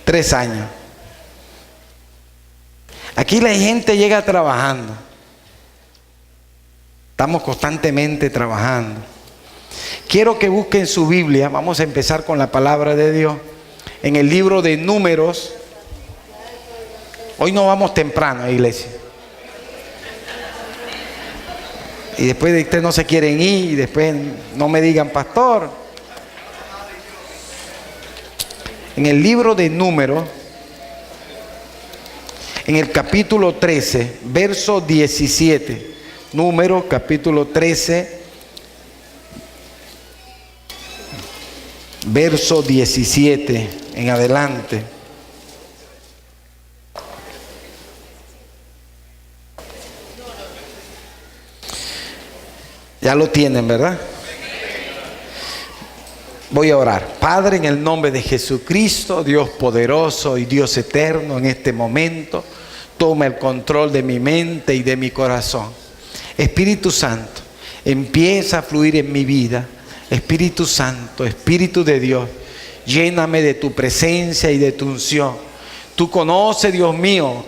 3 años. Aquí la gente llega trabajando. Estamos constantemente trabajando. Quiero que busquen su Biblia. Vamos a empezar con la palabra de Dios. En el libro de Números. Hoy no vamos temprano, iglesia. Y después de ustedes no se quieren ir y después no me digan, pastor. En el libro de Números, en el capítulo 13, verso 17. Números, capítulo 13, verso 17 en adelante. Ya lo tienen, ¿verdad? Voy a orar. Padre, en el nombre de Jesucristo, Dios poderoso y Dios eterno, en este momento, toma el control de mi mente y de mi corazón. Espíritu Santo, empieza a fluir en mi vida. Espíritu Santo, Espíritu de Dios, lléname de tu presencia y de tu unción. Tú conoces, Dios mío,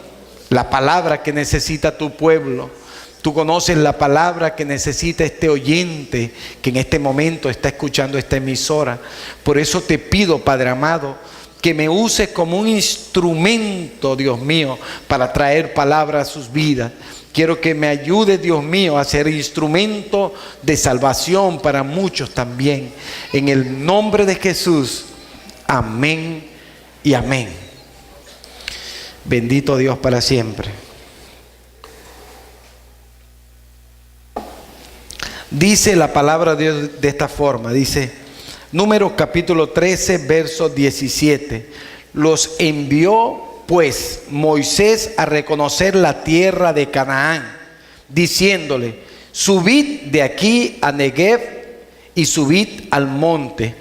la palabra que necesita tu pueblo. Tú conoces la palabra que necesita este oyente que en este momento está escuchando esta emisora. Por eso te pido, Padre amado, que me uses como un instrumento, Dios mío, para traer palabra a sus vidas. Quiero que me ayudes, Dios mío, a ser instrumento de salvación para muchos también. En el nombre de Jesús. Amén y amén. Bendito Dios para siempre. Dice la palabra de Dios de esta forma, dice Números capítulo 13, verso 17. Los envió pues Moisés a reconocer la tierra de Canaán, diciéndole: subid de aquí a Negev y subid al monte,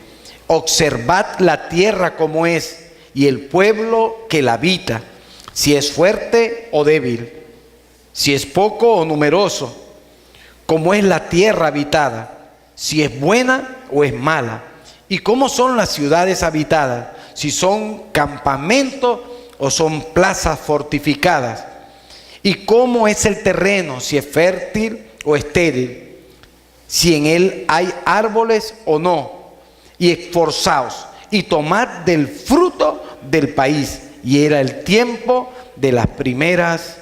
observad la tierra como es y el pueblo que la habita, si es fuerte o débil, si es poco o numeroso, cómo es la tierra habitada, si es buena o es mala, y cómo son las ciudades habitadas, si son campamentos o son plazas fortificadas, y cómo es el terreno, si es fértil o estéril, si en él hay árboles o no, y esforzaos y tomad del fruto del país. Y era el tiempo de las primeras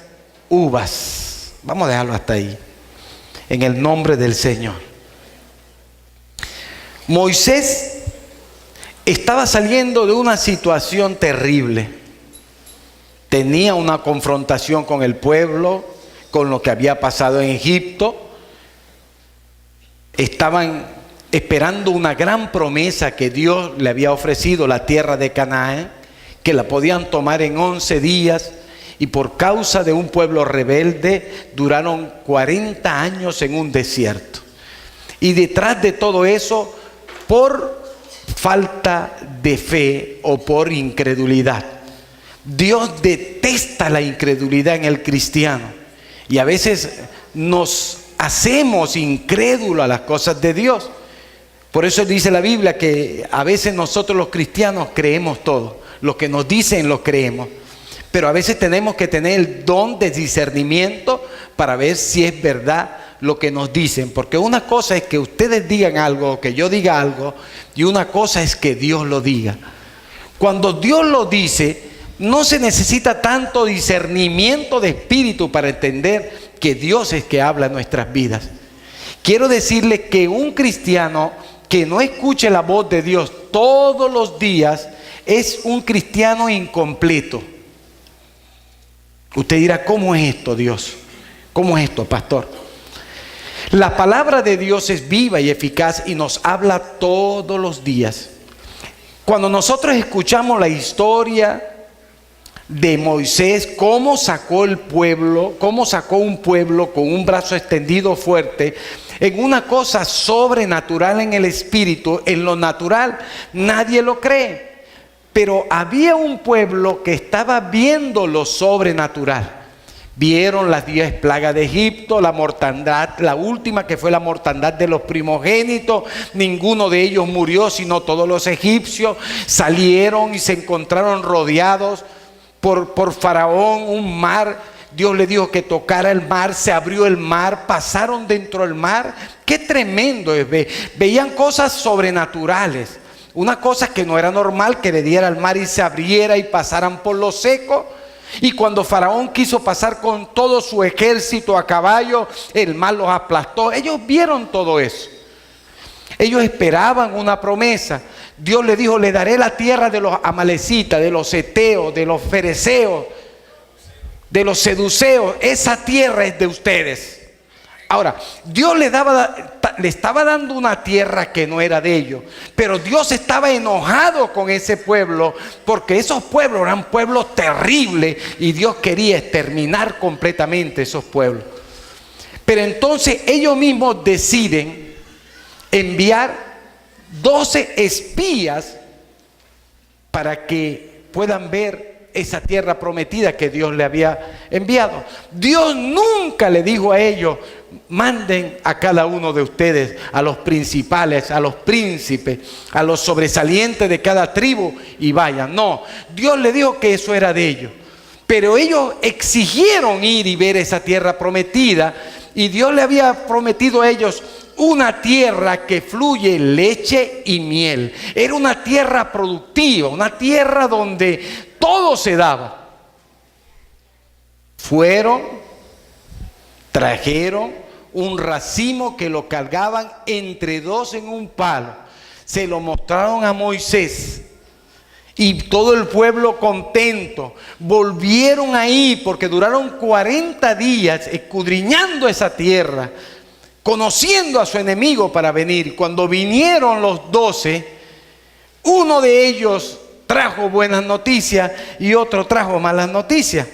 uvas. Vamos a dejarlo hasta ahí. En el nombre del Señor. Moisés estaba saliendo de una situación terrible. Tenía una confrontación con el pueblo, con lo que había pasado en Egipto. Estaban esperando una gran promesa que Dios le había ofrecido, la tierra de Canaán, que la podían tomar en 11 días. Y por causa de un pueblo rebelde, duraron 40 años en un desierto. Y detrás de todo eso, por falta de fe o por incredulidad. Dios detesta la incredulidad en el cristiano. Y a veces nos hacemos incrédulos a las cosas de Dios. Por eso dice la Biblia que a veces nosotros los cristianos creemos todo. Lo que nos dicen lo creemos. Pero a veces tenemos que tener el don de discernimiento para ver si es verdad lo que nos dicen. Porque una cosa es que ustedes digan algo, que yo diga algo, y una cosa es que Dios lo diga. Cuando Dios lo dice, no se necesita tanto discernimiento de espíritu para entender que Dios es que habla en nuestras vidas. Quiero decirles que un cristiano que no escuche la voz de Dios todos los días es un cristiano incompleto. Usted dirá, ¿cómo es esto, Dios? ¿Cómo es esto, pastor? La palabra de Dios es viva y eficaz y nos habla todos los días. Cuando nosotros escuchamos la historia de Moisés, cómo sacó el pueblo, cómo sacó un pueblo con un brazo extendido fuerte, en una cosa sobrenatural en el espíritu, en lo natural, nadie lo cree. Pero había un pueblo que estaba viendo lo sobrenatural. Vieron las 10 plagas de Egipto, la mortandad, la última que fue la mortandad de los primogénitos. Ninguno de ellos murió, sino todos los egipcios. Salieron y se encontraron rodeados por Faraón, un mar. Dios le dijo que tocara el mar, se abrió el mar, pasaron dentro del mar. Qué tremendo es ver. Veían cosas sobrenaturales. Una cosa que no era normal, que le diera al mar y se abriera y pasaran por lo seco. Y cuando Faraón quiso pasar con todo su ejército a caballo, el mar los aplastó. Ellos vieron todo eso. Ellos esperaban una promesa. Dios le dijo: le daré la tierra de los amalecitas, de los heteos, de los fereceos, de los seduceos. Esa tierra es de ustedes. Ahora, Dios le estaba dando una tierra que no era de ellos, pero Dios estaba enojado con ese pueblo, porque esos pueblos eran pueblos terribles y Dios quería exterminar completamente esos pueblos. Pero entonces ellos mismos deciden enviar 12 espías para que puedan ver esa tierra prometida que Dios le había enviado. Dios nunca le dijo a ellos: manden a cada uno de ustedes, a los principales, a los príncipes, a los sobresalientes de cada tribu, y vayan. No, Dios le dijo que eso era de ellos. Pero ellos exigieron ir y ver esa tierra prometida, y Dios le había prometido a ellos una tierra que fluye leche y miel. Era una tierra productiva, una tierra donde todo se daba. Fueron, trajeron un racimo que lo cargaban entre dos en un palo. Se lo mostraron a Moisés y todo el pueblo contento. Volvieron ahí porque duraron 40 días escudriñando esa tierra, conociendo a su enemigo para venir. Cuando vinieron los 12, uno de ellos trajo buenas noticias y otro trajo malas noticias.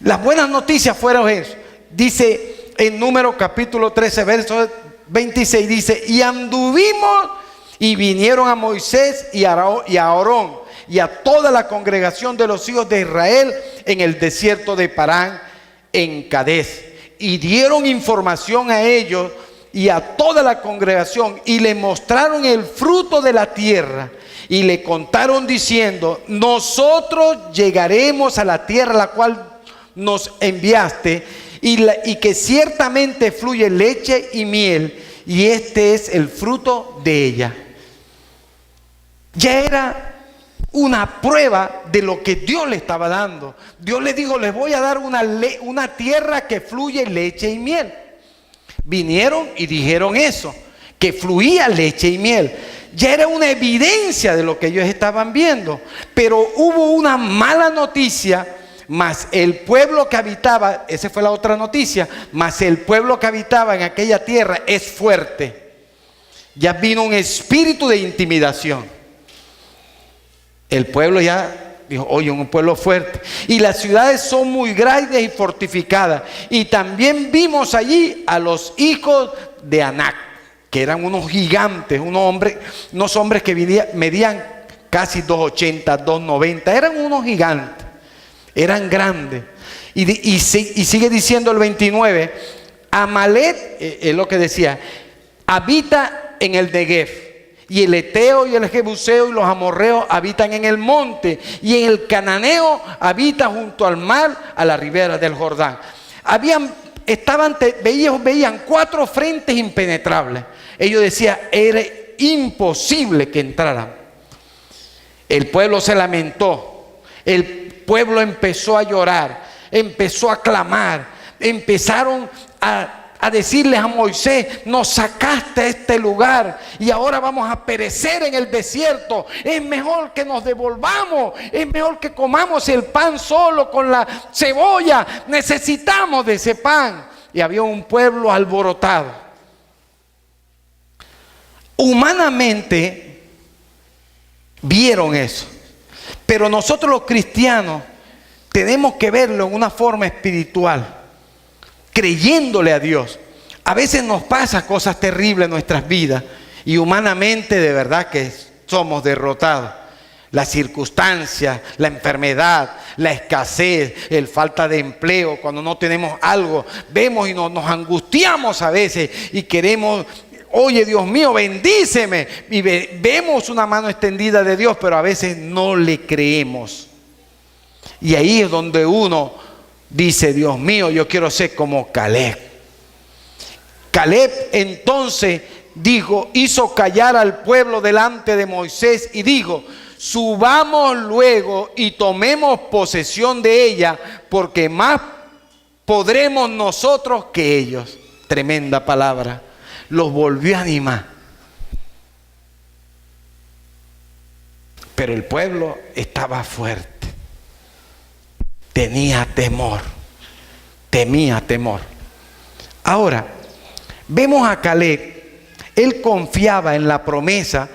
Las buenas noticias fueron eso. Dice en Números capítulo 13, verso 26, dice: y anduvimos y vinieron a Moisés y a Aarón y a toda la congregación de los hijos de Israel en el desierto de Parán, en Cades, y dieron información a ellos y a toda la congregación, y le mostraron el fruto de la tierra, y le contaron diciendo: nosotros llegaremos a la tierra a la cual nos enviaste, y que ciertamente fluye leche y miel, y este es el fruto de ella. Ya era una prueba de lo que Dios le estaba dando. Dios le dijo: les voy a dar una tierra que fluye leche y miel. Vinieron y dijeron eso, que fluía leche y miel. Ya era una evidencia de lo que ellos estaban viendo. Pero hubo una mala noticia, mas el pueblo que habitaba, esa fue la otra noticia, mas el pueblo que habitaba en aquella tierra es fuerte. Ya vino un espíritu de intimidación. El pueblo ya dijo: oye, un pueblo fuerte. Y las ciudades son muy grandes y fortificadas. Y también vimos allí a los hijos de Anac, que eran unos gigantes, unos hombres que medían casi 2,80, 2,90. Eran unos gigantes, eran grandes. Y sigue diciendo el 29, Amalek, es lo que decía, habita en el Negev. Y el eteo y el jebuseo y los amorreos habitan en el monte, y en el cananeo habita junto al mar, a la ribera del Jordán. Veían 4 frentes impenetrables. Ellos decían: era imposible que entraran. El pueblo se lamentó, el pueblo empezó a llorar, empezó a clamar, empezaron a decirles a Moisés: nos sacaste a este lugar y ahora vamos a perecer en el desierto. Es mejor que nos devolvamos, es mejor que comamos el pan solo con la cebolla. Necesitamos de ese pan. Y había un pueblo alborotado. Humanamente vieron eso, pero nosotros los cristianos tenemos que verlo en una forma espiritual, creyéndole a Dios. A veces nos pasa cosas terribles en nuestras vidas y humanamente de verdad que somos derrotados. las circunstancias, la enfermedad, la escasez, el falta de empleo, cuando no tenemos algo, vemos y nos angustiamos a veces y queremos, oye, Dios mío, bendíceme. Y vemos una mano extendida de Dios, pero a veces no le creemos. Y ahí es donde uno dice, Dios mío, yo quiero ser como Caleb. Caleb entonces hizo callar al pueblo delante de Moisés y dijo: subamos luego y tomemos posesión de ella, porque más podremos nosotros que ellos. Tremenda palabra. Los volvió a animar. Pero el pueblo estaba fuerte. Tenía temor. Temía temor. Ahora, vemos a Caleb. Él confiaba en la promesa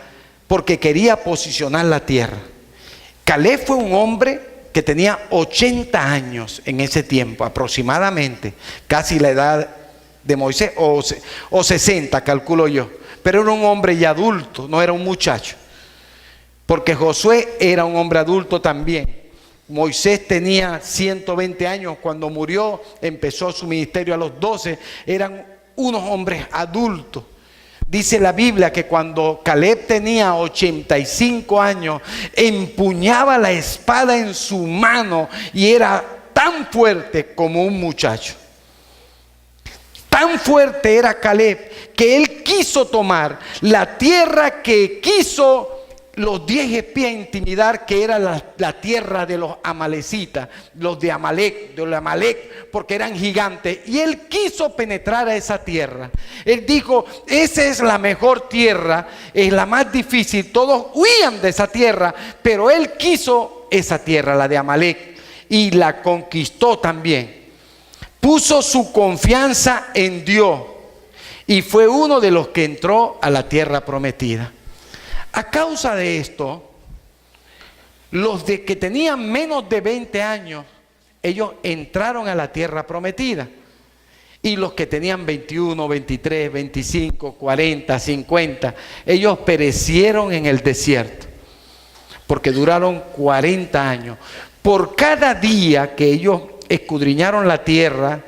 porque quería posicionar la tierra. Caleb fue un hombre que tenía 80 años en ese tiempo, aproximadamente, casi la edad de Moisés, o 60, calculo yo. Pero era un hombre ya adulto, no era un muchacho. Porque Josué era un hombre adulto también. Moisés tenía 120 años cuando murió, empezó su ministerio a los 12, eran unos hombres adultos. Dice la Biblia que cuando Caleb tenía 85 años, empuñaba la espada en su mano y era tan fuerte como un muchacho. Tan fuerte era Caleb que él quiso tomar la tierra que quiso los 10 espías intimidar, que era la tierra de los amalecitas, los de Amalek, porque eran gigantes. Y él quiso penetrar a esa tierra. Él dijo, esa es la mejor tierra, es la más difícil. Todos huían de esa tierra, pero él quiso esa tierra, la de Amalek, y la conquistó también. Puso su confianza en Dios y fue uno de los que entró a la tierra prometida. A causa de esto, los de que tenían menos de 20 años, ellos entraron a la tierra prometida. Y los que tenían 21, 23, 25, 40, 50, ellos perecieron en el desierto, porque duraron 40 años. Por cada día que ellos escudriñaron la tierra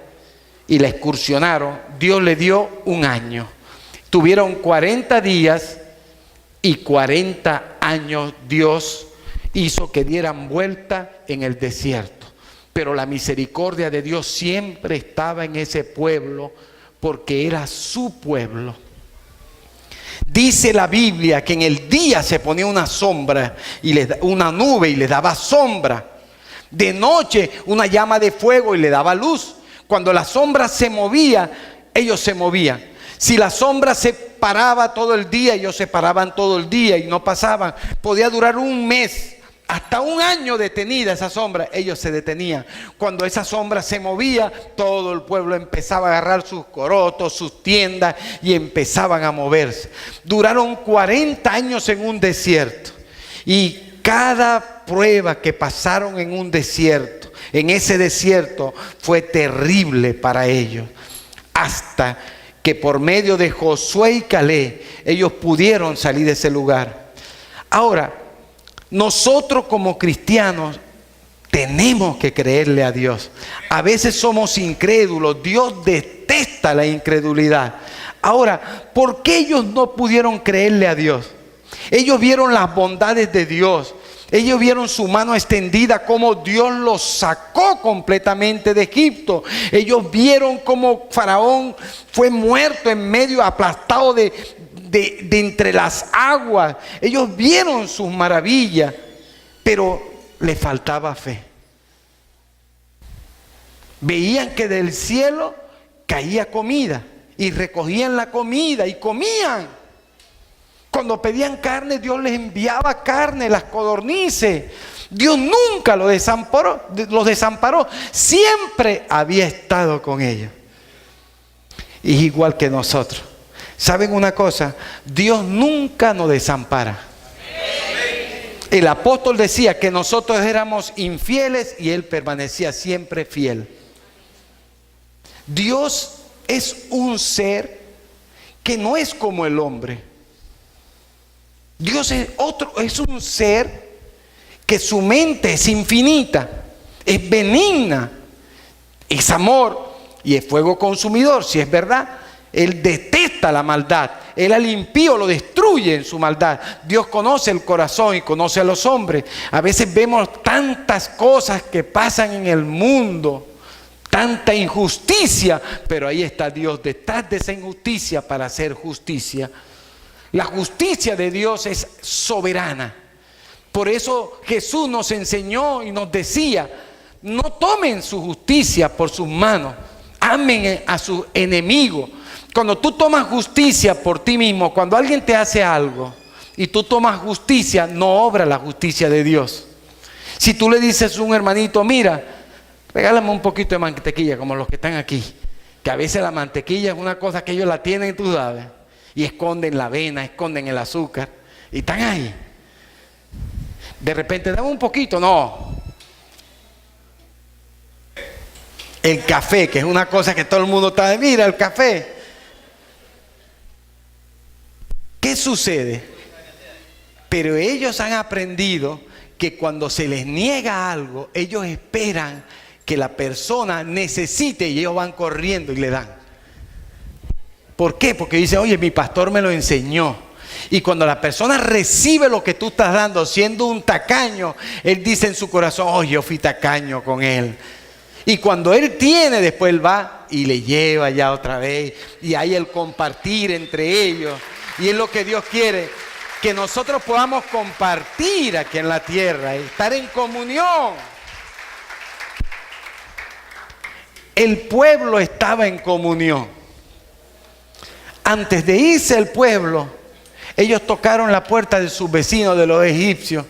y la excursionaron, Dios le dio un año. Tuvieron 40 días y 40 años Dios hizo que dieran vuelta en el desierto. Pero la misericordia de Dios siempre estaba en ese pueblo porque era su pueblo. Dice la Biblia que en el día se ponía una sombra, una nube y le daba sombra. De noche una llama de fuego y le daba luz. Cuando la sombra se movía, ellos se movían. Si la sombra se paraba todo el día, ellos se paraban todo el día y no pasaban. Podía durar un mes, hasta un año detenida esa sombra, ellos se detenían. Cuando esa sombra se movía, todo el pueblo empezaba a agarrar sus corotos, sus tiendas y empezaban a moverse. Duraron 40 años en un desierto y cada prueba que pasaron en un desierto, en ese desierto, fue terrible para ellos. Hasta que por medio de Josué y Caleb, ellos pudieron salir de ese lugar. Ahora, nosotros como cristianos tenemos que creerle a Dios. A veces somos incrédulos. Dios detesta la incredulidad. Ahora, ¿por qué ellos no pudieron creerle a Dios? Ellos vieron las bondades de Dios. Ellos vieron su mano extendida, cómo Dios los sacó completamente de Egipto. Ellos vieron cómo Faraón fue muerto en medio, aplastado de entre las aguas. Ellos vieron sus maravillas, pero le faltaba fe. Veían que del cielo caía comida y recogían la comida y comían. Cuando pedían carne, Dios les enviaba carne, las codornices. Dios nunca los desamparó. Siempre había estado con ellos. Y igual que nosotros. ¿Saben una cosa? Dios nunca nos desampara. El apóstol decía que nosotros éramos infieles y Él permanecía siempre fiel. Dios es un ser que no es como el hombre. Dios es un ser que su mente es infinita, es benigna, es amor y es fuego consumidor, si es verdad. Él detesta la maldad. Él al impío lo destruye en su maldad. Dios conoce el corazón y conoce a los hombres. A veces vemos tantas cosas que pasan en el mundo, tanta injusticia, pero ahí está Dios detrás de esa injusticia para hacer justicia. La justicia de Dios es soberana. Por eso Jesús nos enseñó y nos decía: no tomen su justicia por sus manos, amen a sus enemigos. Cuando tú tomas justicia por ti mismo, cuando alguien te hace algo y tú tomas justicia, no obra la justicia de Dios. Si tú le dices a un hermanito: mira, regálame un poquito de mantequilla, como los que están aquí, que a veces la mantequilla es una cosa que ellos la tienen, tú sabes, y esconden la avena, esconden el azúcar, y están ahí. De repente, dame un poquito, no. El café, que es una cosa que todo el mundo está de, mira el café. ¿Qué sucede? Pero ellos han aprendido que cuando se les niega algo, ellos esperan que la persona necesite y ellos van corriendo y le dan. ¿Por qué? Porque dicen: oye, mi pastor me lo enseñó. Y cuando la persona recibe lo que tú estás dando, siendo un tacaño, él dice en su corazón: oh, yo fui tacaño con él. Y cuando él tiene, después él va y le lleva ya otra vez. Y hay el compartir entre ellos. Y es lo que Dios quiere, que nosotros podamos compartir aquí en la tierra, estar en comunión. El pueblo estaba en comunión. Antes de irse el pueblo, ellos tocaron la puerta de sus vecinos, de los egipcios,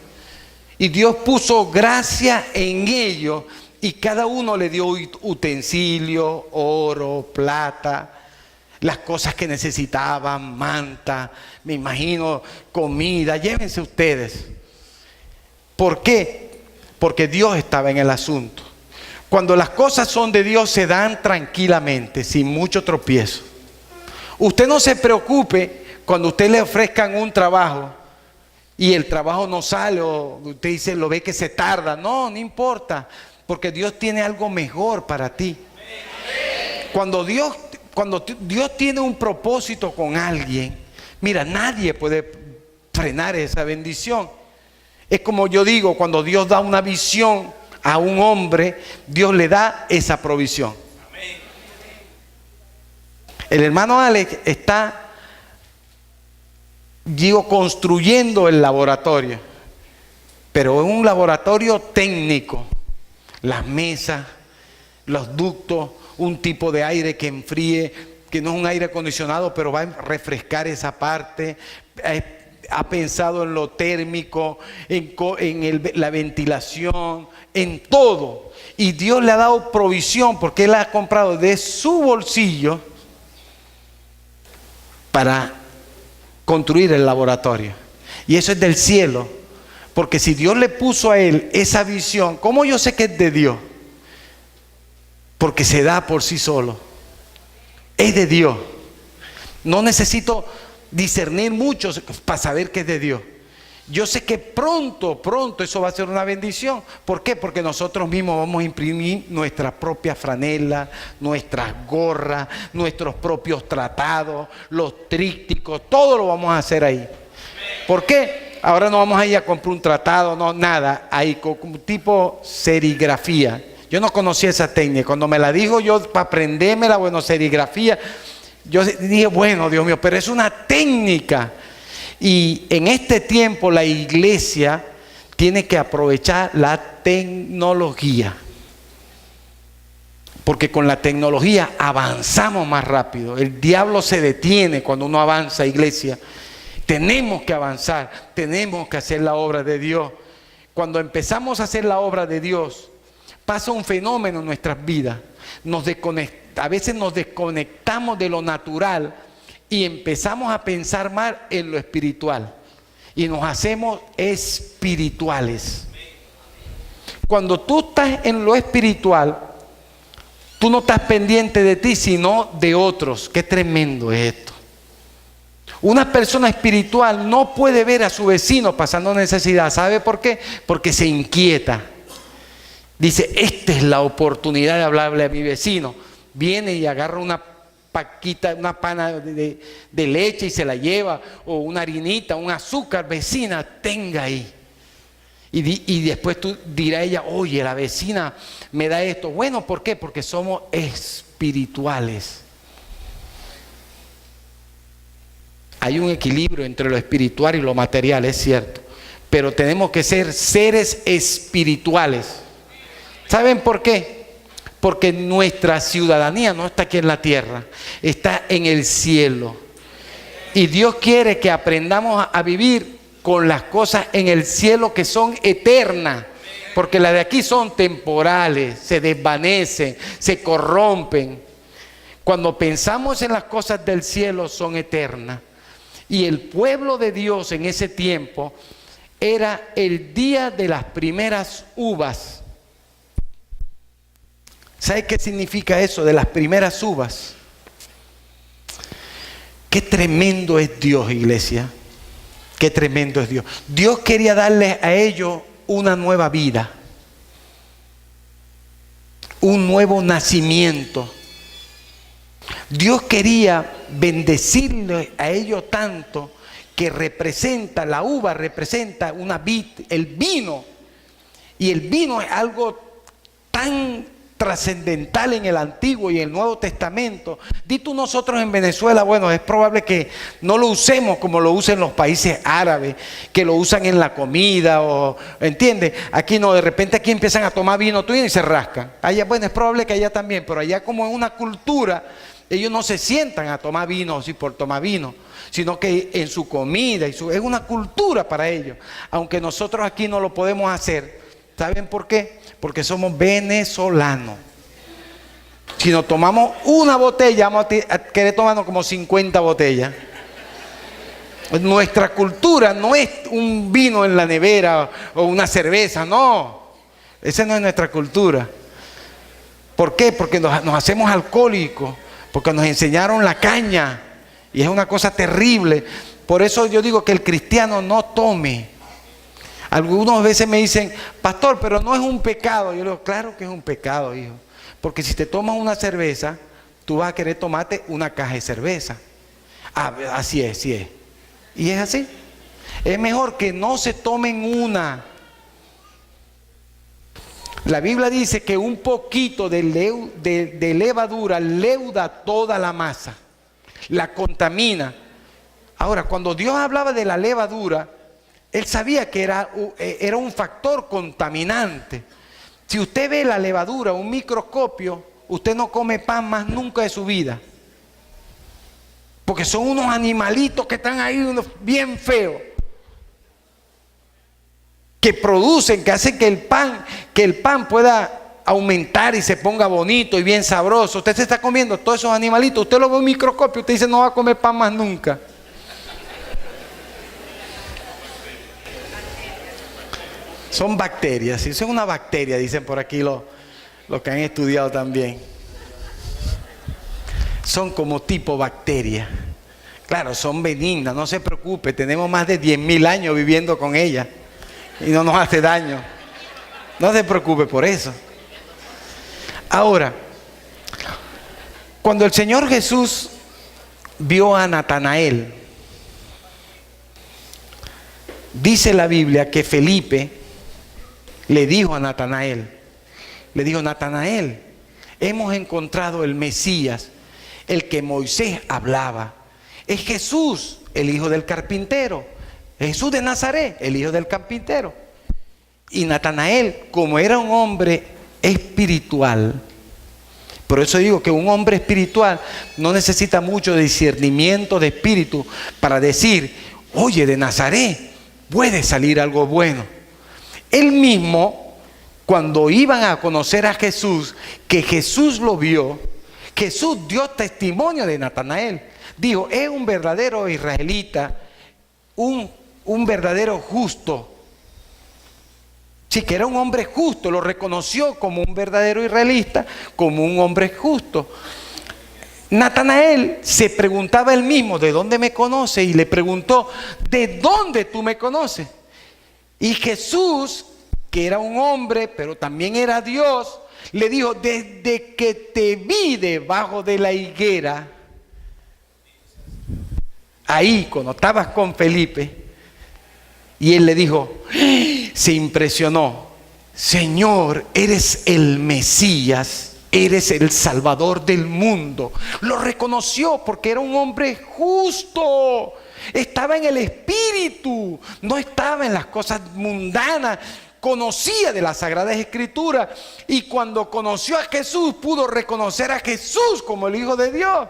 y Dios puso gracia en ellos, y cada uno le dio utensilios, oro, plata, las cosas que necesitaban, manta, me imagino, comida, llévense ustedes. ¿Por qué? Porque Dios estaba en el asunto. Cuando las cosas son de Dios, se dan tranquilamente, sin mucho tropiezo. Usted no se preocupe cuando usted le ofrezcan un trabajo y el trabajo no sale, o usted dice, lo ve que se tarda. No, no importa, porque Dios tiene algo mejor para ti. Cuando Dios tiene un propósito con alguien, mira, nadie puede frenar esa bendición. Es como yo digo, cuando Dios da una visión a un hombre, Dios le da esa provisión. El hermano Alex está, construyendo el laboratorio, pero es un laboratorio técnico. Las mesas, los ductos, un tipo de aire que enfríe, que no es un aire acondicionado, pero va a refrescar esa parte. Ha pensado en lo térmico, en la ventilación, en todo. Y Dios le ha dado provisión porque Él ha comprado de su bolsillo para construir el laboratorio. Y eso es del cielo. Porque si Dios le puso a él esa visión, ¿cómo yo sé que es de Dios? Porque se da por sí solo. Es de Dios. No necesito discernir mucho para saber que es de Dios. Yo sé que pronto eso va a ser una bendición. ¿Por qué? Porque nosotros mismos vamos a imprimir nuestra propia franela, nuestras gorras, nuestros propios tratados, los trípticos, todo lo vamos a hacer ahí. ¿Por qué? Ahora no vamos a ir a comprar un tratado, no, nada, ahí como tipo serigrafía. Yo no conocía esa técnica. Cuando me la dijo yo para aprendérmela, bueno, serigrafía, yo dije, bueno, Dios mío, pero es una técnica. Y en este tiempo la iglesia tiene que aprovechar la tecnología. Porque con la tecnología avanzamos más rápido. El diablo se detiene cuando uno avanza, iglesia. Tenemos que avanzar, tenemos que hacer la obra de Dios. Cuando empezamos a hacer la obra de Dios, pasa un fenómeno en nuestras vidas. A veces nos desconectamos de lo natural y empezamos a pensar más en lo espiritual. Y nos hacemos espirituales. Cuando tú estás en lo espiritual, tú no estás pendiente de ti, sino de otros. Qué tremendo es esto. Una persona espiritual no puede ver a su vecino pasando necesidad. ¿Sabe por qué? Porque se inquieta. Dice, esta es la oportunidad de hablarle a mi vecino. Viene y agarra una paquita, una pana de leche y se la lleva, o una harinita, un azúcar. Vecina, tenga ahí. Y después tú dirá ella, oye, la vecina me da esto. Bueno, ¿por qué? Porque somos espirituales. Hay un equilibrio entre lo espiritual y lo material, es cierto. Pero tenemos que ser seres espirituales. ¿Saben por qué? Porque nuestra ciudadanía no está aquí en la tierra, está en el cielo. Y Dios quiere que aprendamos a vivir con las cosas en el cielo que son eternas. Porque las de aquí son temporales, se desvanecen, se corrompen. Cuando pensamos en las cosas del cielo son eternas. Y el pueblo de Dios en ese tiempo era el día de las primeras uvas. ¿Sabe qué significa eso de las primeras uvas? Qué tremendo es Dios, iglesia. Qué tremendo es Dios. Dios quería darles a ellos una nueva vida, un nuevo nacimiento. Dios quería bendecirle a ellos tanto que representa, la uva representa una vid, el vino. Y el vino es algo tan trascendental en el Antiguo y el Nuevo Testamento. Dito nosotros en Venezuela, bueno, es probable que no lo usemos como lo usan los países árabes, que lo usan en la comida, o ¿entiendes? Aquí no, de repente aquí empiezan a tomar vino tuyo y se rascan. Allá, bueno, es probable que allá también, pero allá como es una cultura, ellos no se sientan a tomar vino así por tomar vino, sino que en su comida, es una cultura para ellos. Aunque nosotros aquí no lo podemos hacer. ¿Saben por qué? Porque somos venezolanos. Si nos tomamos una botella, vamos a querer tomarnos como 50 botellas. Nuestra cultura no es un vino en la nevera o una cerveza, no. Esa no es nuestra cultura. ¿Por qué? Porque nos hacemos alcohólicos. Porque nos enseñaron la caña y es una cosa terrible. Por eso yo digo que el cristiano no tome. Algunas veces me dicen, pastor, pero no es un pecado. Yo le digo, claro que es un pecado, hijo. Porque si te tomas una cerveza, tú vas a querer tomarte una caja de cerveza. Ah, así es, sí es. Y es así. Es mejor que no se tomen una. La Biblia dice que un poquito de levadura leuda toda la masa, la contamina. Ahora, cuando Dios hablaba de la levadura, Él sabía que era un factor contaminante. Si usted ve la levadura, un microscopio, usted no come pan más nunca de su vida. Porque son unos animalitos que están ahí bien feos, que producen, que hacen que el pan pueda aumentar y se ponga bonito y bien sabroso. Usted se está comiendo todos esos animalitos, usted lo ve en un microscopio, usted dice no va a comer pan más nunca. Son bacterias, sí, son una bacteria, dicen por aquí los que han estudiado también. Son como tipo bacteria. Claro, son benignas, no se preocupe, tenemos más de 10.000 años viviendo con ellas. Y no nos hace daño. No se preocupe por eso. Ahora, cuando el Señor Jesús vio a Natanael, dice la Biblia que Felipe le dijo a Natanael, Natanael, hemos encontrado el Mesías, el que Moisés hablaba. Es Jesús, el hijo del carpintero. Jesús de Nazaret, el hijo del carpintero. Y Natanael, como era un hombre espiritual, por eso digo que un hombre espiritual no necesita mucho discernimiento de espíritu para decir, oye, de Nazaret puede salir algo bueno. Él mismo, cuando iban a conocer a Jesús, que Jesús lo vio, Jesús dio testimonio de Natanael. Dijo, es un verdadero israelita, un verdadero justo. Sí, que era un hombre justo, lo reconoció como un verdadero israelita, como un hombre justo. Natanael se preguntaba él mismo, ¿de dónde me conoce? Y le preguntó, ¿de dónde tú me conoces? Y Jesús, que era un hombre, pero también era Dios, le dijo, desde que te vi debajo de la higuera, ahí cuando estabas con Felipe, y él le dijo, se impresionó, Señor, eres el Mesías, eres el Salvador del mundo. Lo reconoció porque era un hombre justo, estaba en el Espíritu, no estaba en las cosas mundanas, conocía de las Sagradas Escrituras, y cuando conoció a Jesús pudo reconocer a Jesús como el Hijo de Dios.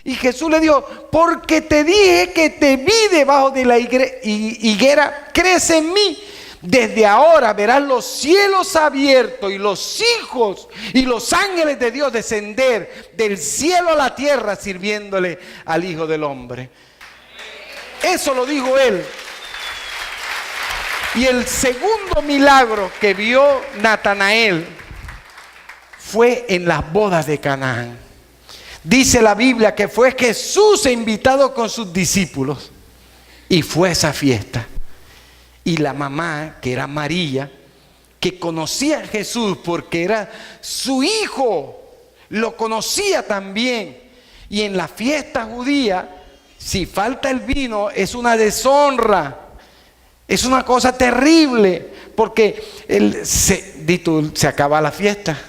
Y Jesús le dijo, porque te dije que te vi debajo de la higuera, crece en mí. Desde ahora verás los cielos abiertos y los hijos y los ángeles de Dios descender del cielo a la tierra sirviéndole al Hijo del Hombre. Eso lo dijo él. Y el segundo milagro que vio Natanael fue en las bodas de Canaán. Dice la Biblia que fue Jesús invitado con sus discípulos y fue a esa fiesta. Y la mamá, que era María, que conocía a Jesús porque era su hijo, lo conocía también. Y en la fiesta judía, si falta el vino, es una deshonra, es una cosa terrible, porque se acaba la fiesta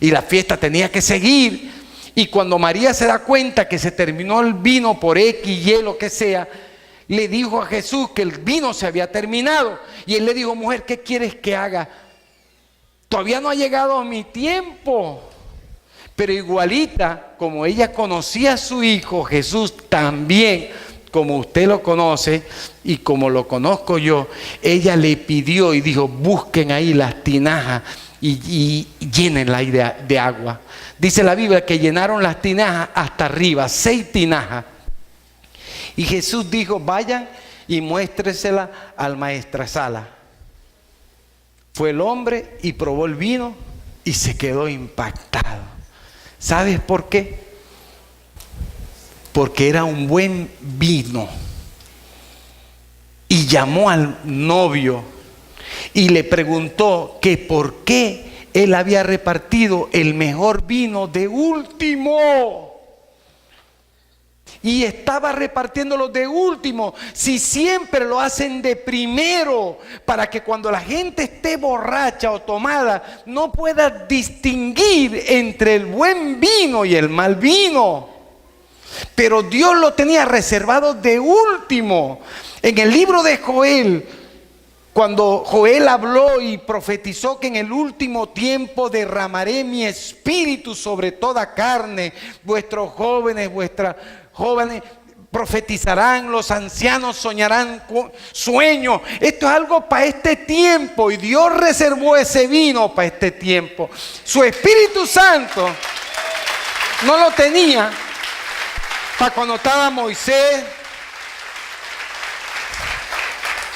y la fiesta tenía que seguir. Y cuando María se da cuenta que se terminó el vino por X, Y, lo que sea, le dijo a Jesús que el vino se había terminado. Y él le dijo, mujer, ¿qué quieres que haga? Todavía no ha llegado mi tiempo. Pero igualita, como ella conocía a su hijo, Jesús también, como usted lo conoce y como lo conozco yo, ella le pidió y dijo, busquen ahí las tinajas y llénenla ahí de agua. Dice la Biblia que llenaron las tinajas hasta arriba, 6 tinajas. Y Jesús dijo, vayan y muéstresela al maestrasala. Fue el hombre y probó el vino y se quedó impactado. ¿Sabes por qué? Porque era un buen vino. Y llamó al novio y le preguntó que por qué él había repartido el mejor vino de último. Y estaba repartiéndolo de último, si siempre lo hacen de primero, para que cuando la gente esté borracha o tomada, no pueda distinguir entre el buen vino y el mal vino. Pero Dios lo tenía reservado de último. En el libro de Joel, cuando Joel habló y profetizó que en el último tiempo derramaré mi espíritu sobre toda carne, vuestros jóvenes, vuestras jóvenes profetizarán, los ancianos soñarán sueños. Esto es algo para este tiempo y Dios reservó ese vino para este tiempo. Su Espíritu Santo no lo tenía para cuando estaba Moisés,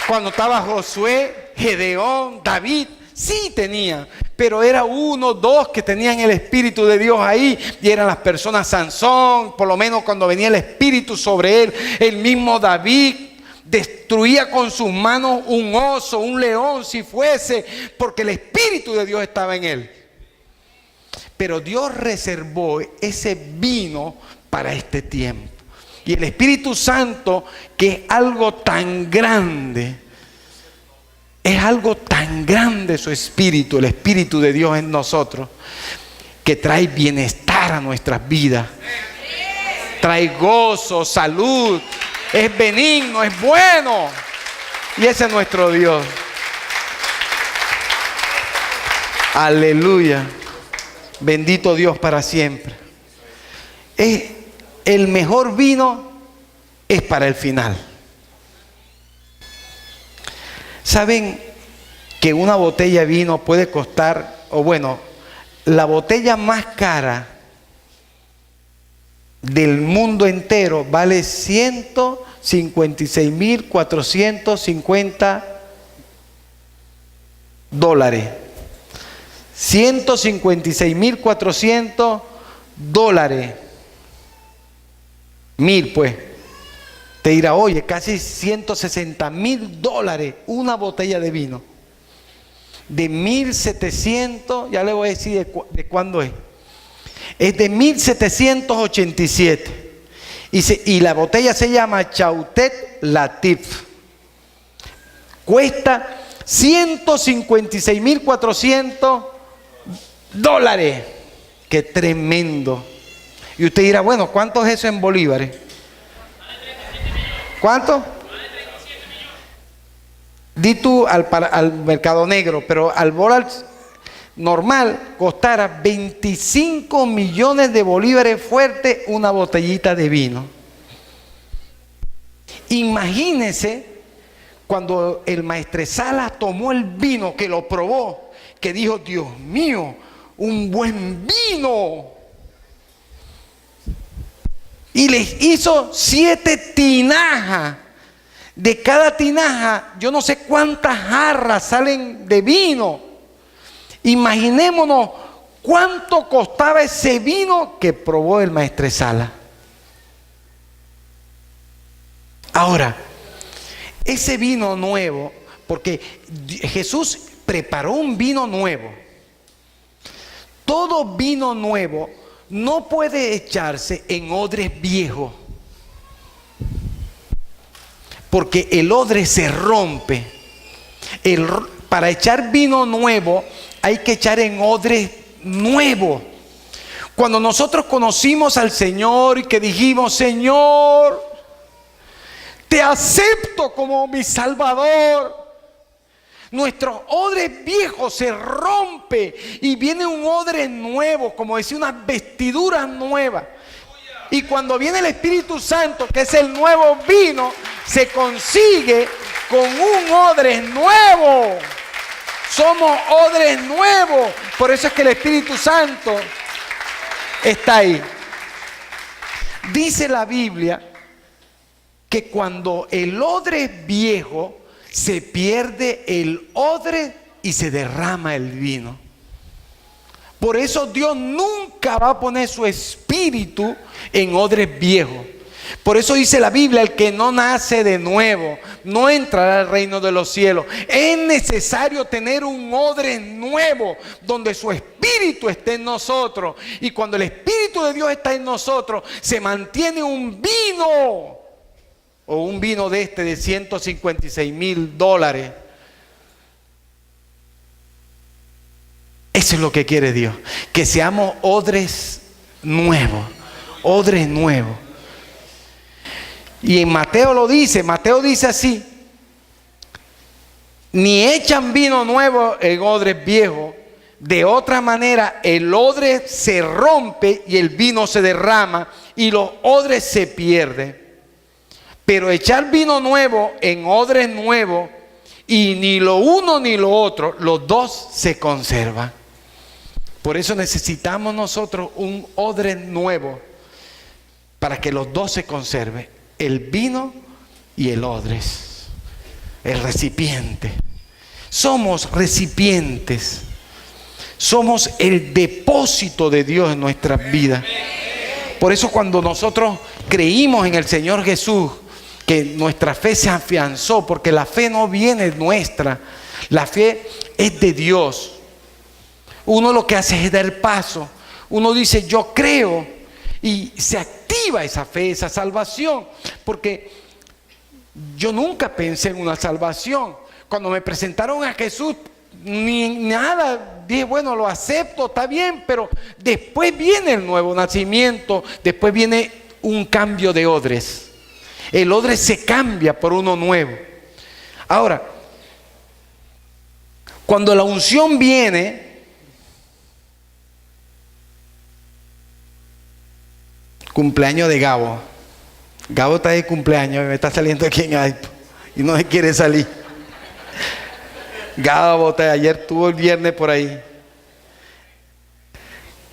cuando estaba Josué, Gedeón, David. Sí tenía, pero era 1, 2 que tenían el Espíritu de Dios ahí, y eran las personas. Sansón, por lo menos cuando venía el Espíritu sobre él. El mismo David destruía con sus manos un oso, un león si fuese, porque el Espíritu de Dios estaba en él. Pero Dios reservó ese vino para este tiempo. Y el Espíritu Santo, que es algo tan grande, es algo tan grande su Espíritu, el Espíritu de Dios en nosotros, que trae bienestar a nuestras vidas. Trae gozo, salud, es benigno, es bueno. Y ese es nuestro Dios. Aleluya. Bendito Dios para siempre. El mejor vino es para el final. ¿Saben que una botella de vino puede costar, o bueno, la botella más cara del mundo entero vale $156,450? $156,400. 1000 pues. Te dirá, oye, casi $160,000 una botella de vino. De 1700, ya le voy a decir de cuándo es. Es de 1787. Y la botella se llama Chautet Latif. Cuesta $156,400. ¡Qué tremendo! Y usted dirá, bueno, ¿cuánto es eso en bolívares? ¿Cuánto? Di tú al mercado negro, pero al dólar normal costara 25 millones de bolívares fuerte una botellita de vino. Imagínese cuando el maestresala tomó el vino, que lo probó, que dijo, Dios mío, un buen vino. Y les hizo 7 tinajas. De cada tinaja, yo no sé cuántas jarras salen de vino. Imaginémonos cuánto costaba ese vino que probó el maestresala. Ahora, ese vino nuevo, porque Jesús preparó un vino nuevo. Todo vino nuevo no puede echarse en odres viejos, porque el odre se rompe. Para echar vino nuevo hay que echar en odres nuevos. Cuando nosotros conocimos al Señor y que dijimos, Señor, te acepto como mi Salvador, nuestro odre viejo se rompe y viene un odre nuevo, como decía, una vestidura nueva. Y cuando viene el Espíritu Santo, que es el nuevo vino, se consigue con un odre nuevo. Somos odres nuevos. Por eso es que el Espíritu Santo está ahí. Dice la Biblia que cuando el odre es viejo, se pierde el odre y se derrama el vino. Por eso Dios nunca va a poner su espíritu en odres viejos. Por eso dice la Biblia, el que no nace de nuevo no entrará al reino de los cielos. Es necesario tener un odre nuevo donde su espíritu esté en nosotros. Y cuando el espíritu de Dios está en nosotros, se mantiene un vino, o un vino de $156,000. Eso es lo que quiere Dios, que seamos odres nuevos, odres nuevos. Y en Mateo lo dice, Mateo dice así: ni echan vino nuevo en odres viejos, de otra manera el odre se rompe y el vino se derrama y los odres se pierden. Pero echar vino nuevo en odres nuevos, y ni lo uno ni lo otro, los dos se conservan. Por eso necesitamos nosotros un odre nuevo para que los dos se conserven, el vino y el odre, el recipiente. Somos recipientes, somos el depósito de Dios en nuestras vidas. Por eso cuando nosotros creímos en el Señor Jesús, que nuestra fe se afianzó, porque la fe no viene nuestra, la fe es de Dios. Uno lo que hace es dar paso. Uno dice, yo creo, y se activa esa fe, esa salvación, porque yo nunca pensé en una salvación. Cuando me presentaron a Jesús, ni nada, dije, bueno, lo acepto, está bien, pero después viene el nuevo nacimiento, después viene un cambio de odres. El odre se cambia por uno nuevo. Ahora, cuando la unción viene, cumpleaños de Gabo. Gabo está de cumpleaños, me está saliendo aquí en iPod y no se quiere salir. Gabo, ayer tuvo el viernes por ahí.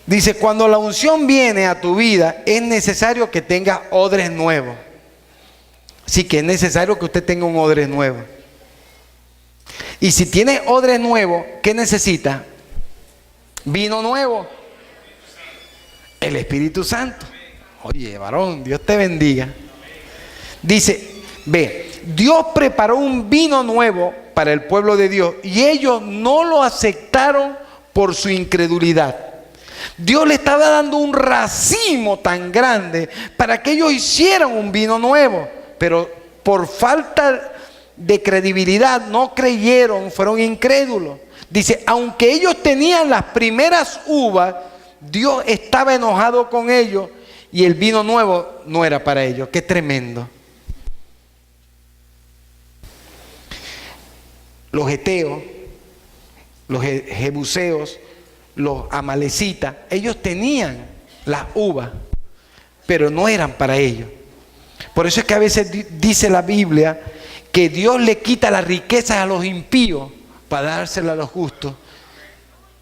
Dice, cuando la unción viene a tu vida, es necesario que tengas odres nuevos. Así que es necesario que usted tenga un odre nuevo. Y si tiene odre nuevo, ¿qué necesita? Vino nuevo. El Espíritu Santo. Oye, varón, Dios te bendiga. Dice, ve, Dios preparó un vino nuevo para el pueblo de Dios y ellos no lo aceptaron por su incredulidad. Dios le estaba dando un racimo tan grande para que ellos hicieran un vino nuevo, pero por falta de credibilidad no creyeron, fueron incrédulos. Dice, aunque ellos tenían las primeras uvas, Dios estaba enojado con ellos y el vino nuevo no era para ellos. Qué tremendo. Los heteos, los jebuseos, los amalecitas, ellos tenían las uvas, pero no eran para ellos. Por eso es que a veces dice la Biblia que Dios le quita las riquezas a los impíos para dárselas a los justos.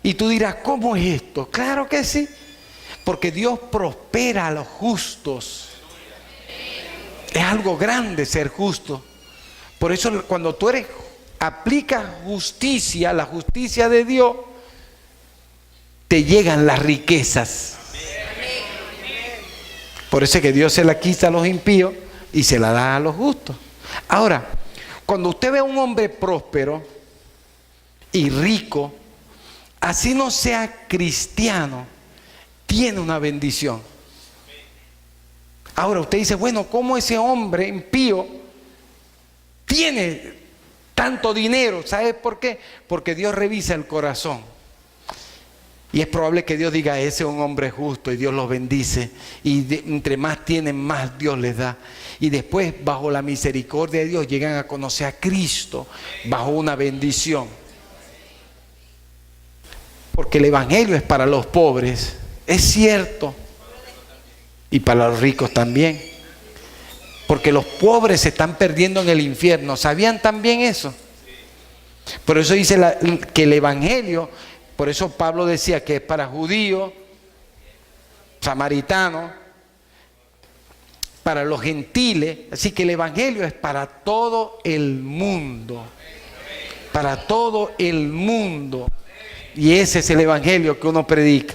Y tú dirás, ¿cómo es esto? Claro que sí, porque Dios prospera a los justos. Es algo grande ser justo. Por eso cuando tú aplicas justicia, la justicia de Dios, te llegan las riquezas. Por eso es que Dios se la quita a los impíos y se la da a los justos. Ahora, cuando usted ve a un hombre próspero y rico, así no sea cristiano, tiene una bendición. Ahora usted dice, bueno, ¿cómo ese hombre impío tiene tanto dinero? ¿Sabe por qué? Porque Dios revisa el corazón. Y es probable que Dios diga, ese es un hombre justo y Dios los bendice. Y entre más tienen, más Dios les da. Y después, bajo la misericordia de Dios, llegan a conocer a Cristo bajo una bendición. Porque el evangelio es para los pobres, es cierto. Y para los ricos también. Porque los pobres se están perdiendo en el infierno. ¿Sabían también eso? Por eso dice que el evangelio... Por eso Pablo decía que es para judíos, samaritanos, para los gentiles. Así que el evangelio es para todo el mundo. Para todo el mundo. Y ese es el evangelio que uno predica.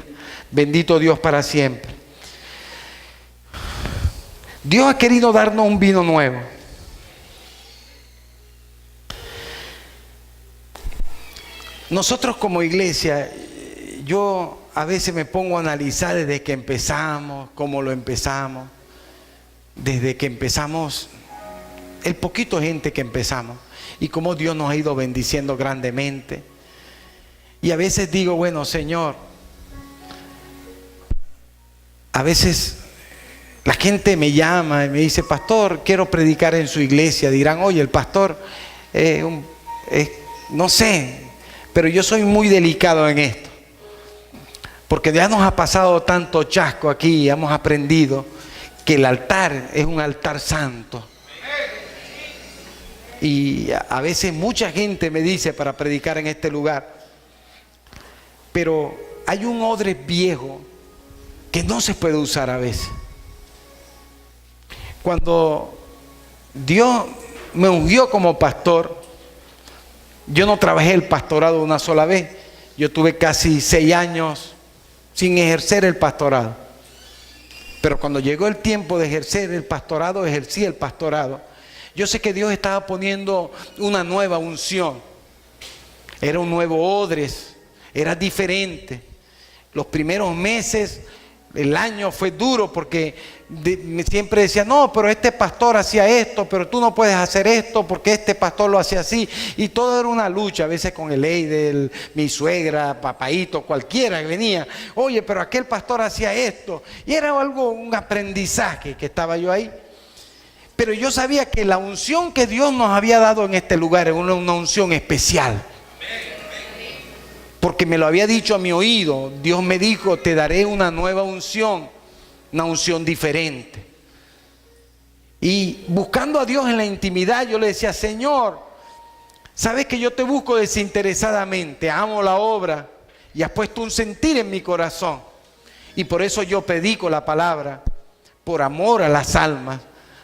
Bendito Dios para siempre. Dios ha querido darnos un vino nuevo. Nosotros como iglesia, yo a veces me pongo a analizar desde que empezamos, cómo lo empezamos, desde que empezamos, el poquito gente que empezamos y cómo Dios nos ha ido bendiciendo grandemente. Y a veces digo, bueno, Señor, a veces la gente me llama y me dice, pastor, quiero predicar en su iglesia. Dirán, oye, el pastor, no sé, pero yo soy muy delicado en esto, porque ya nos ha pasado tanto chasco aquí y hemos aprendido que el altar es un altar santo. Y a veces mucha gente me dice para predicar en este lugar, pero hay un odre viejo que no se puede usar a veces. Cuando Dios me ungió como pastor, yo no trabajé el pastorado una sola vez. Yo tuve casi 6 años sin ejercer el pastorado. Pero cuando llegó el tiempo de ejercer el pastorado, ejercí el pastorado. Yo sé que Dios estaba poniendo una nueva unción. Era un nuevo odres, era diferente. Los primeros meses, el año fue duro porque siempre decía, no, pero este pastor hacía esto, pero tú no puedes hacer esto porque este pastor lo hacía así. Y todo era una lucha, a veces con el Eidel, mi suegra, papaíto, cualquiera que venía. Oye, pero aquel pastor hacía esto. Y era algo, un aprendizaje que estaba yo ahí. Pero yo sabía que la unción que Dios nos había dado en este lugar era una unción especial. Porque me lo había dicho a mi oído. Dios me dijo, te daré una nueva unción, una unción diferente. Y buscando a Dios en la intimidad, yo le decía, Señor, sabes que yo te busco desinteresadamente, amo la obra y has puesto un sentir en mi corazón. Y por eso yo predico la palabra, por amor a las almas.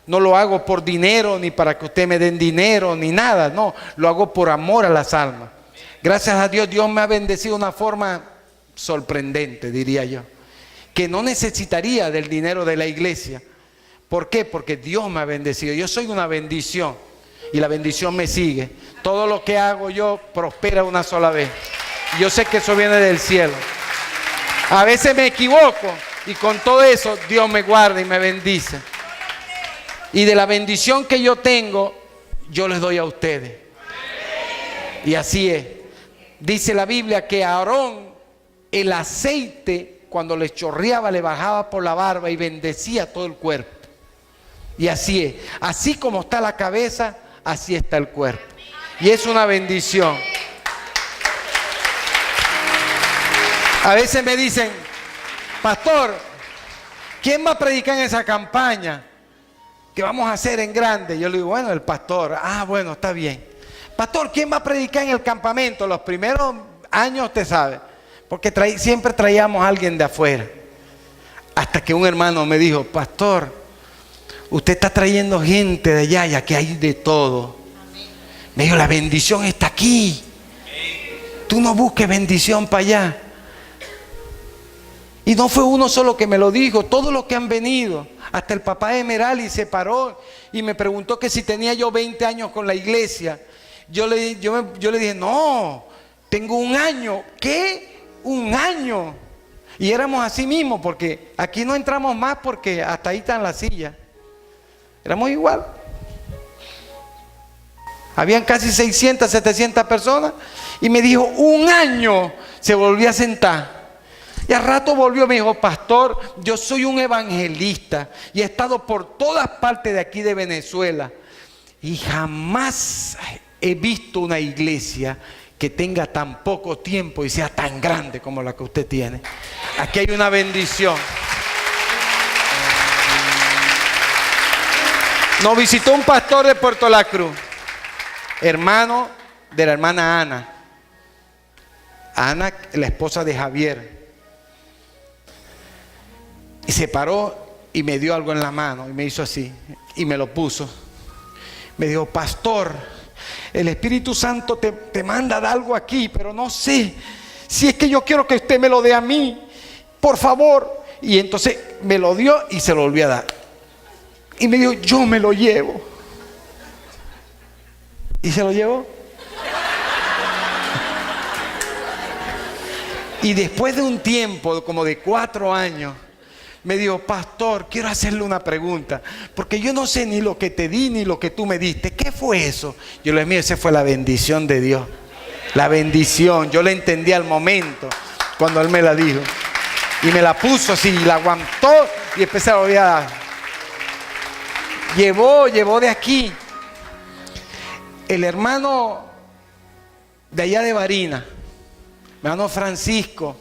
No lo hago por dinero, ni para que usted me den dinero, ni nada, no, lo hago por amor a las almas. Gracias a Dios, Dios me ha bendecido de una forma sorprendente, diría yo. que no necesitaría del dinero de la iglesia. ¿Por qué? Porque Dios me ha bendecido. Yo soy una bendición y la bendición me sigue. Todo lo que hago yo prospera una sola vez. Yo sé que eso viene del cielo. A veces me equivoco y con todo eso Dios me guarda y me bendice. Y de la bendición que yo tengo, yo les doy a ustedes. Y así es. Dice la Biblia que a Aarón el aceite, cuando le chorreaba, le bajaba por la barba y bendecía todo el cuerpo. Y así es. Así como está la cabeza, así está el cuerpo. Y es una bendición. A veces me dicen, pastor, ¿quién va a predicar en esa campaña que vamos a hacer en grande? Yo le digo, bueno, el pastor. Ah, bueno, está bien. Pastor, ¿quién va a predicar en el campamento? Los primeros años, usted sabe, porque siempre traíamos a alguien de afuera. Hasta que un hermano me dijo, pastor, usted está trayendo gente de allá, ya que hay de todo. Me dijo, la bendición está aquí. Tú no busques bendición para allá. Y no fue uno solo que me lo dijo, todos los que han venido. Hasta el papá de Merali se paró y me preguntó que si tenía yo 20 años con la iglesia. Yo le dije, no, tengo un año. ¿Qué? Un año. Y éramos así mismo, porque aquí no entramos más porque hasta ahí están las sillas. Éramos igual. Habían casi 600, 700 personas. Y me dijo, un año. Se volvió a sentar. Y al rato volvió, me dijo, pastor, yo soy un evangelista y he estado por todas partes de aquí de Venezuela y jamás he visto una iglesia que tenga tan poco tiempo y sea tan grande como la que usted tiene. Aquí hay una bendición. Nos visitó un pastor de Puerto La Cruz, hermano de la hermana Ana. Ana, la esposa de Javier. Y se paró y me dio algo en la mano y me hizo así y me lo puso. Me dijo, pastor, el Espíritu Santo te manda a dar algo aquí, pero no sé si es que yo quiero que usted me lo dé a mí, por favor. Y entonces me lo dio y se lo volvió a dar. Y me dijo, yo me lo llevo. ¿Y se lo llevó? Y después de un tiempo, como de 4 años, me dijo, pastor, quiero hacerle una pregunta, porque yo no sé ni lo que te di ni lo que tú me diste. ¿Qué fue eso? Yo le dije, esa fue la bendición de Dios. La bendición. Yo la entendí al momento cuando él me la dijo. Y me la puso así, y la aguantó y empecé a volver a dar. Llevó de aquí. El hermano de allá de Barinas, hermano Francisco,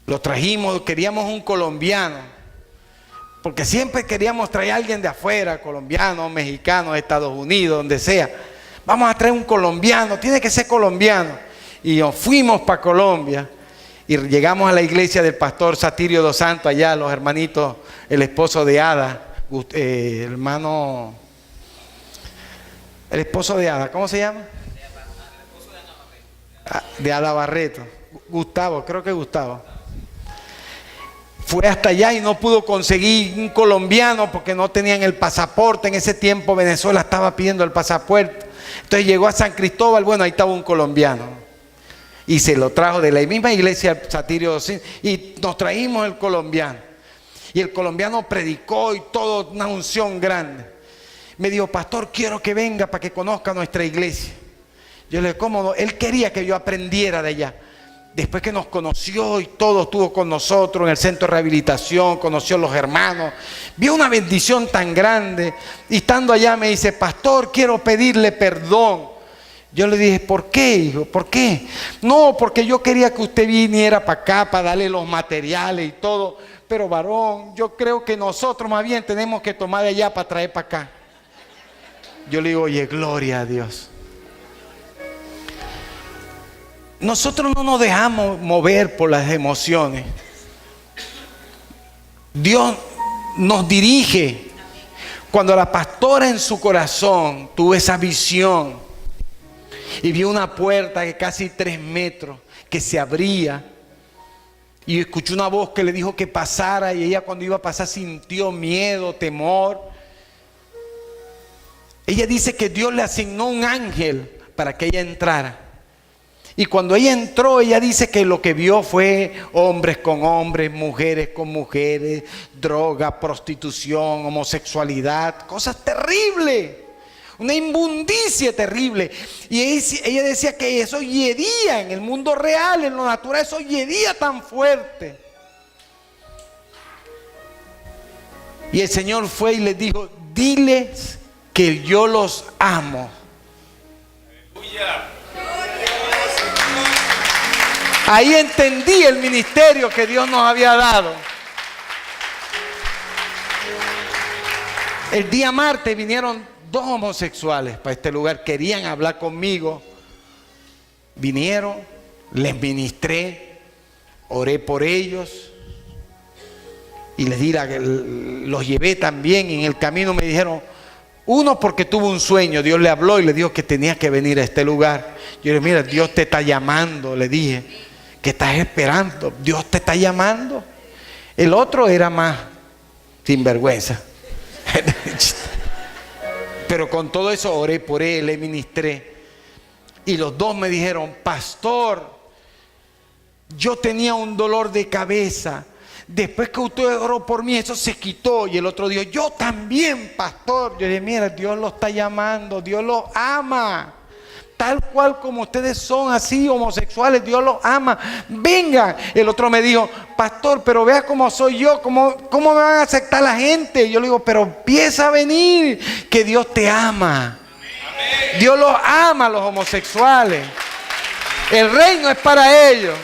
lo trajimos, queríamos un colombiano, porque siempre queríamos traer a alguien de afuera, colombiano, mexicano, de Estados Unidos, donde sea. Vamos a traer un colombiano, tiene que ser colombiano. Y nos fuimos para Colombia y llegamos a la iglesia del pastor Satirio dos Santos, allá los hermanitos, el esposo de Ada, el esposo de Ada, ¿cómo se llama? De Ada Barreto. Gustavo, creo que Gustavo. Fue hasta allá y no pudo conseguir un colombiano porque no tenían el pasaporte. En ese tiempo Venezuela estaba pidiendo el pasaporte. Entonces llegó a San Cristóbal, bueno, ahí estaba un colombiano. Y se lo trajo de la misma iglesia Satirio y nos traímos el colombiano. Y el colombiano predicó y todo, una unción grande. Me dijo, pastor, quiero que venga para que conozca nuestra iglesia. Yo le dije, ¿cómo no? Él quería que yo aprendiera de allá. Después que nos conoció y todo, estuvo con nosotros en el centro de rehabilitación, conoció a los hermanos, vio una bendición tan grande. Y estando allá me dice, pastor, quiero pedirle perdón. Yo le dije, ¿por qué, hijo? ¿Por qué? No, porque yo quería que usted viniera para acá, para darle los materiales y todo. Pero varón, yo creo que nosotros más bien tenemos que tomar de allá para traer para acá. Yo le digo, oye, gloria a Dios. Nosotros no nos dejamos mover por las emociones. Dios nos dirige. Cuando la pastora en su corazón tuvo esa visión y vio una puerta de casi 3 metros que se abría y escuchó una voz que le dijo que pasara, y ella cuando iba a pasar sintió miedo, temor. Ella dice que Dios le asignó un ángel para que ella entrara. Y cuando ella entró, ella dice que lo que vio fue hombres con hombres, mujeres con mujeres, droga, prostitución, homosexualidad, cosas terribles, una inmundicia terrible. Y ella decía que eso hiedía en el mundo real, en lo natural, eso hiedía tan fuerte. Y el Señor fue y les dijo: diles que yo los amo. ¡Aleluya! Ahí entendí el ministerio que Dios nos había dado. El día martes vinieron 2 homosexuales para este lugar, querían hablar conmigo. Vinieron, les ministré, oré por ellos y les di los llevé también. Y en el camino me dijeron, uno porque tuvo un sueño, Dios le habló y le dijo que tenía que venir a este lugar. Yo le dije: mira, Dios te está llamando, le dije. ¿Qué estás esperando? Dios te está llamando. El otro era más sinvergüenza. Pero con todo eso oré por él, le ministré. Y los 2 me dijeron: pastor, yo tenía un dolor de cabeza. Después que usted oró por mí, eso se quitó. Y el otro dijo: yo también, pastor. Yo dije: mira, Dios lo está llamando, Dios los ama. Tal cual como ustedes son, así homosexuales, Dios los ama. Vengan. El otro me dijo: pastor, pero vea cómo soy yo, cómo me van a aceptar la gente. Y yo le digo: pero empieza a venir, que Dios te ama. Amén. Dios los ama a los homosexuales. El reino es para ellos.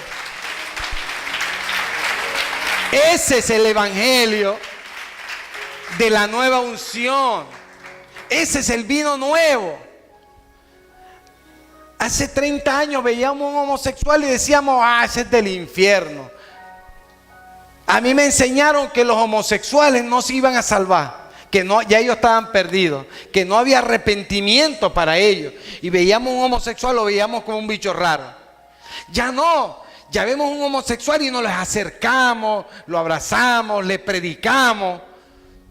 Ese es el evangelio de la nueva unción. Ese es el vino nuevo. Hace 30 años veíamos a un homosexual y decíamos: ese es del infierno. A mí me enseñaron que los homosexuales no se iban a salvar, que no, ya ellos estaban perdidos, que no había arrepentimiento para ellos. Y veíamos a un homosexual, lo veíamos como un bicho raro. Ya no, ya vemos a un homosexual y nos les acercamos, lo abrazamos, le predicamos.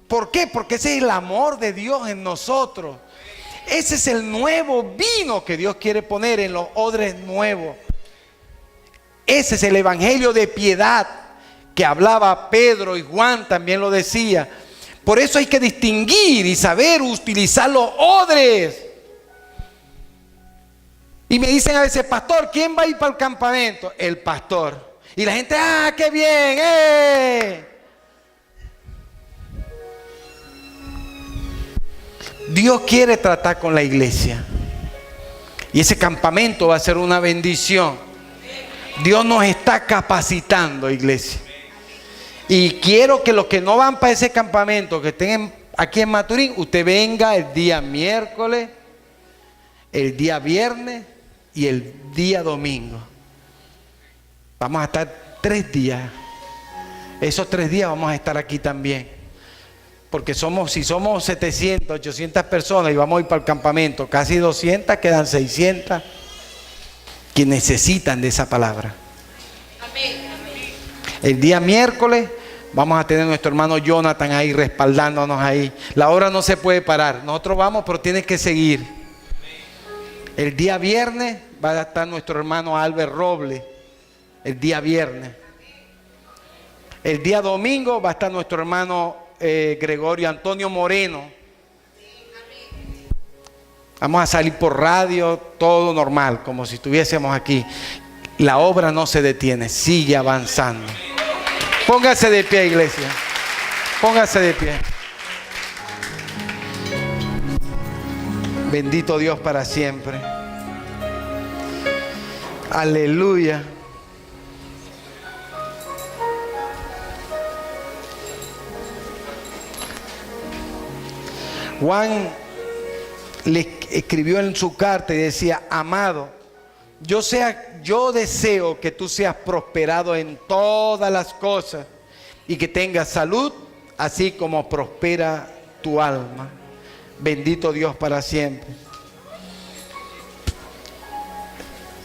¿Por qué? Porque ese es el amor de Dios en nosotros. Ese es el nuevo vino que Dios quiere poner en los odres nuevos. Ese es el evangelio de piedad que hablaba Pedro y Juan también lo decía. Por eso hay que distinguir y saber utilizar los odres. Y me dicen a veces: pastor, ¿quién va a ir para el campamento? El pastor. Y la gente: ¡ah, qué bien! Dios quiere tratar con la iglesia. Y ese campamento va a ser una bendición. Dios nos está capacitando, iglesia. Y quiero que los que no van para ese campamento, que estén aquí en Maturín, usted venga el día miércoles, el día viernes y el día domingo. Vamos a estar 3 días. Esos 3 días vamos a estar aquí también. Porque si somos 700, 800 personas y vamos a ir para el campamento, casi 200, quedan 600 que necesitan de esa palabra. Amén. El día miércoles vamos a tener a nuestro hermano Jonathan ahí respaldándonos ahí. La obra no se puede parar. Nosotros vamos, pero tiene que seguir. El día viernes va a estar nuestro hermano Albert Robles. El día viernes. El día domingo va a estar nuestro hermano Gregorio Antonio Moreno. Vamos a salir por radio, todo normal, como si estuviésemos aquí. La obra no se detiene, sigue avanzando. Póngase de pie, iglesia. Póngase de pie. Bendito Dios para siempre. Aleluya. Juan le escribió en su carta y decía: amado, yo deseo que tú seas prosperado en todas las cosas y que tengas salud, así como prospera tu alma. Bendito Dios para siempre.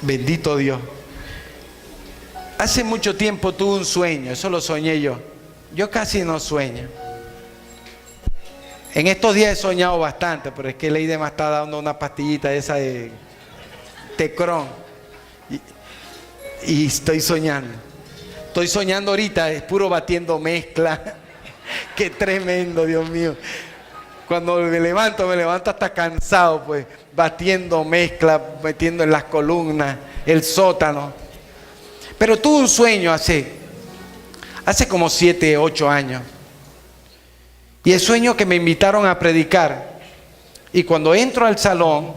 Bendito Dios. Hace mucho tiempo tuve un sueño, eso lo soñé yo. Yo casi no sueño. En estos días he soñado bastante, pero es que Leide me está dando una pastillita esa de Tecron. Y estoy soñando. Estoy soñando ahorita, es puro batiendo mezcla. Qué tremendo, Dios mío. Cuando me levanto hasta cansado, pues, batiendo mezcla, metiendo en las columnas, el sótano. Pero tuve un sueño hace como 7, 8 años. Y el sueño que me invitaron a predicar. Y cuando entro al salón,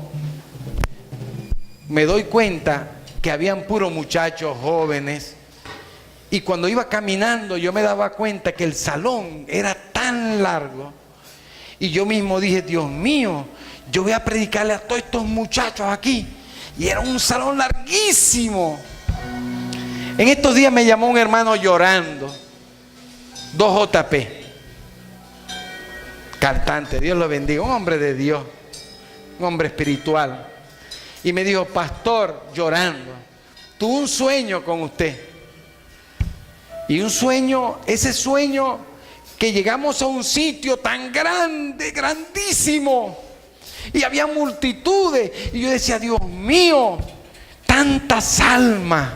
me doy cuenta que habían puros muchachos jóvenes. Y cuando iba caminando, yo me daba cuenta que el salón era tan largo. Y yo mismo dije, Dios mío, yo voy a predicarle a todos estos muchachos aquí. Y era un salón larguísimo. En estos días me llamó un hermano llorando, 2JP, cantante, Dios lo bendiga, un hombre de Dios, un hombre espiritual. Y me dijo, pastor, llorando, tuve un sueño con usted. Y un sueño, ese sueño que llegamos a un sitio tan grande, grandísimo, y había multitudes. Y yo decía, Dios mío, tantas almas.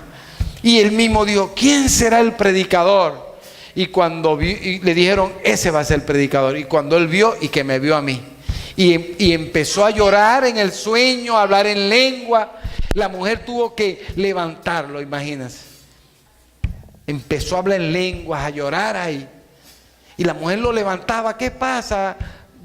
Y él mismo dijo, ¿quién será el predicador? Y cuando y le dijeron, ese va a ser el predicador. Y cuando él vio, y que me vio a mí. Y empezó a llorar en el sueño, a hablar en lengua. La mujer tuvo que levantarlo, imagínense. Empezó a hablar en lenguas, a llorar ahí. Y la mujer lo levantaba, ¿qué pasa?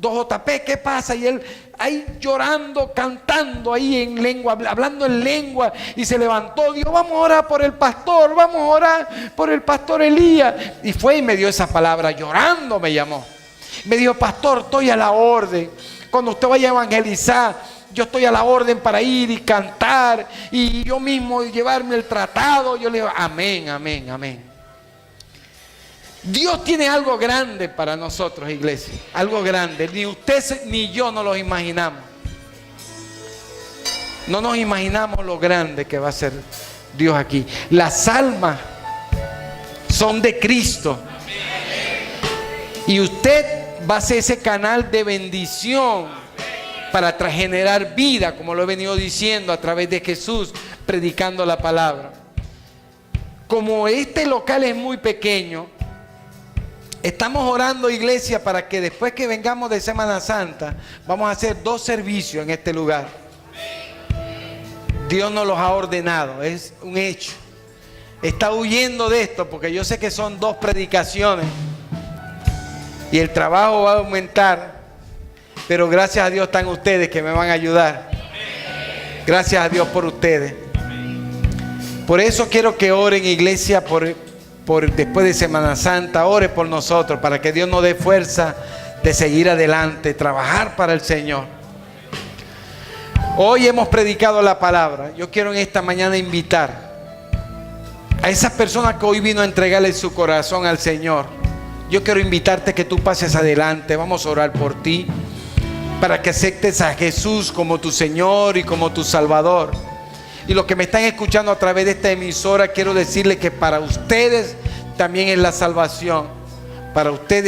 2JP, ¿qué pasa? Y él ahí llorando, cantando ahí en lengua, hablando en lengua. Y se levantó, dijo, vamos a orar por el pastor, vamos a orar por el pastor Elías. Y fue y me dio esa palabra, llorando me llamó. Me dijo, pastor, estoy a la orden. Cuando usted vaya a evangelizar, yo estoy a la orden para ir y cantar. Y yo mismo llevarme el tratado. Yo le digo, amén, amén, amén. Dios tiene algo grande para nosotros, iglesia. Algo grande. Ni usted ni yo nos lo imaginamos. No nos imaginamos lo grande que va a ser Dios aquí. Las almas son de Cristo. Y usted va a ser ese canal de bendición para generar vida, como lo he venido diciendo, a través de Jesús, predicando la palabra. Como este local es muy pequeño, estamos orando, iglesia, para que después que vengamos de Semana Santa, vamos a hacer 2 servicios en este lugar. Dios nos los ha ordenado, es un hecho. Está huyendo de esto porque yo sé que son 2 predicaciones y el trabajo va a aumentar, pero gracias a Dios están ustedes que me van a ayudar. Gracias a Dios por ustedes. Por eso quiero que oren, iglesia, por después de Semana Santa, ore por nosotros, para que Dios nos dé fuerza de seguir adelante, trabajar para el Señor. Hoy hemos predicado la palabra. Yo quiero en esta mañana invitar a esas personas que hoy vino a entregarle su corazón al Señor. Yo quiero invitarte que tú pases adelante. Vamos a orar por ti, para que aceptes a Jesús como tu Señor y como tu Salvador. Y los que me están escuchando a través de esta emisora, quiero decirles que para ustedes también es la salvación. Para ustedes